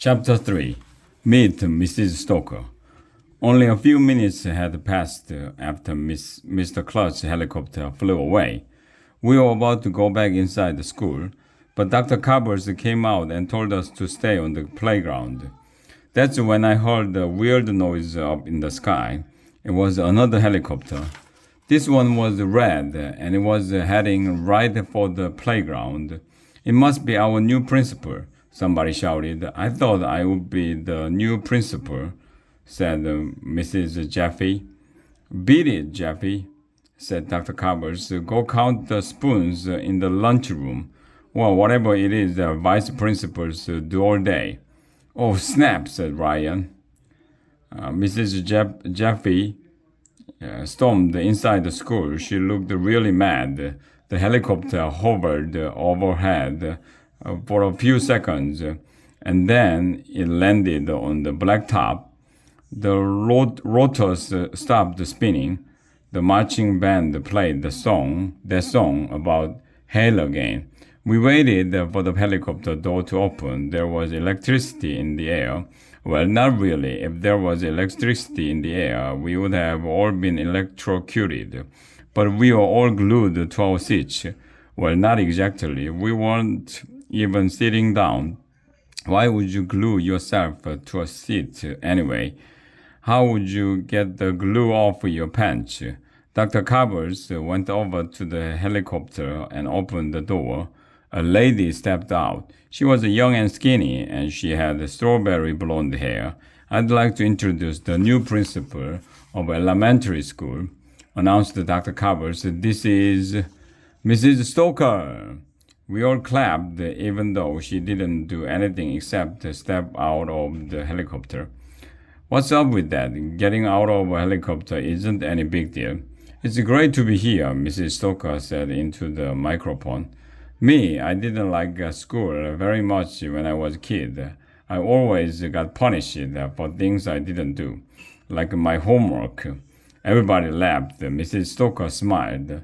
Chapter 3. Meet Mrs. Stoker. Only a few minutes had passed after Mr. Clutch's helicopter flew away. We were about to go back inside the school, but Dr. Covers came out and told us to stay on the playground. That's when I heard a weird noise up in the sky. It was another helicopter. This one was red, and it was heading right for the playground. It must be our new principal, somebody shouted. I thought I would be the new principal, said Mrs. Jeffy. Beat it, Jeffy, said Dr. Covers. Go count the spoons in the lunchroom. Well, whatever it is the vice principals do all day. Oh, snap, said Ryan. Mrs. Jeffy stormed inside the school. She looked really mad. The helicopter hovered overhead for a few seconds, and then it landed on the blacktop. The rotors stopped spinning. The marching band played that song about hail again. We waited for the helicopter door to open. There was electricity in the air. Well, not really. If there was electricity in the air, we would have all been electrocuted. But we were all glued to our seats. Well, not exactly. We weren't even sitting down. Why would you glue yourself to a seat anyway? How would you get the glue off your pants? Dr. Covers went over to the helicopter and opened the door. A lady stepped out. She was young and skinny, and she had strawberry blonde hair. I'd like to introduce the new principal of elementary school, announced Dr. Covers. This is Mrs. Stoker. We all clapped, even though she didn't do anything except step out of the helicopter. What's up with that? Getting out of a helicopter isn't any big deal. It's great to be here, Mrs. Stoker said into the microphone. Me, I didn't like school very much when I was a kid. I always got punished for things I didn't do, like my homework. Everybody laughed. Mrs. Stoker smiled.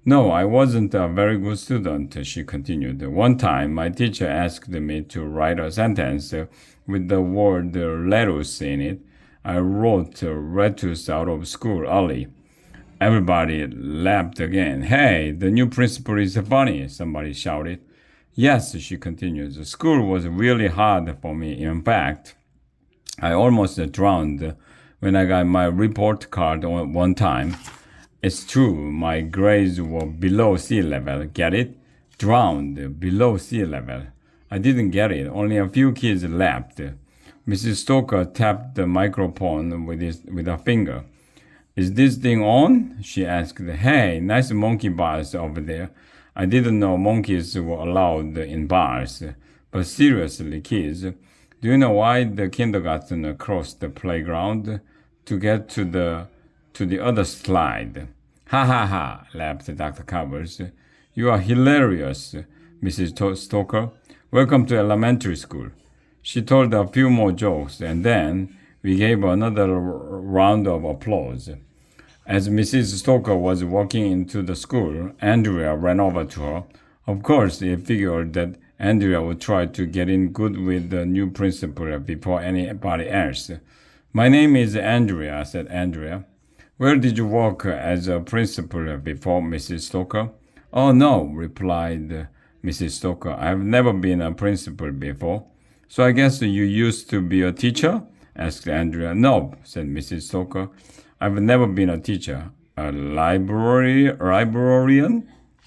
No, I wasn't a very good student, she continued. One time, my teacher asked me to write a sentence with the word lettuce in it. I wrote lettuce out of school early. Everybody laughed again. Hey, the new principal is funny, somebody shouted. Yes, she continued. School was really hard for me. In fact, I almost drowned when I got my report card one time. It's true, my grades were below sea level. Get it? Drowned, below sea level. I didn't get it. Only a few kids laughed. Mrs. Stoker tapped the microphone with her finger. Is this thing on? She asked. Hey, nice monkey bars over there. I didn't know monkeys were allowed in bars. But seriously, kids, do you know why the kindergarten crossed the playground to get to the other slide? Ha ha ha, laughed Dr. Covers. You are hilarious, Mrs. Stoker. Welcome to elementary school. She told a few more jokes, and then we gave another round of applause. As Mrs. Stoker was walking into the school, Andrea ran over to her. Of course, he figured that Andrea would try to get in good with the new principal before anybody else. My name is Andrea, said Andrea. Where did you work as a principal before, Mrs. Stoker? Oh, no, replied Mrs. Stoker. I've never been a principal before. So I guess you used to be a teacher? Asked Andrea. No, said Mrs. Stoker. I've never been a teacher. A librarian?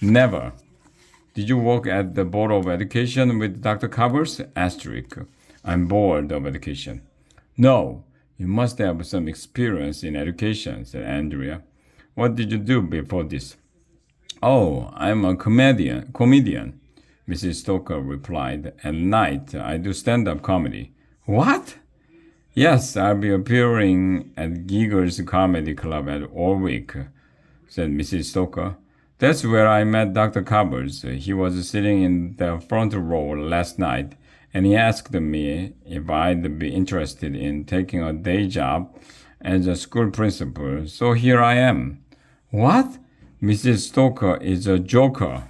Never. Did you work at the Board of Education with Dr. Covers? Asterisk. I'm bored of education. No, you must have some experience in education, said Andrea. What did you do before this? Oh, I'm a comedian, Mrs. Stoker replied. At night, I do stand-up comedy. What? Yes, I'll be appearing at Giger's Comedy Club all week, said Mrs. Stoker. That's where I met Dr. Covers. He was sitting in the front row last night, and he asked me if I'd be interested in taking a day job as a school principal. So here I am. What? Mrs. Stoker is a joker.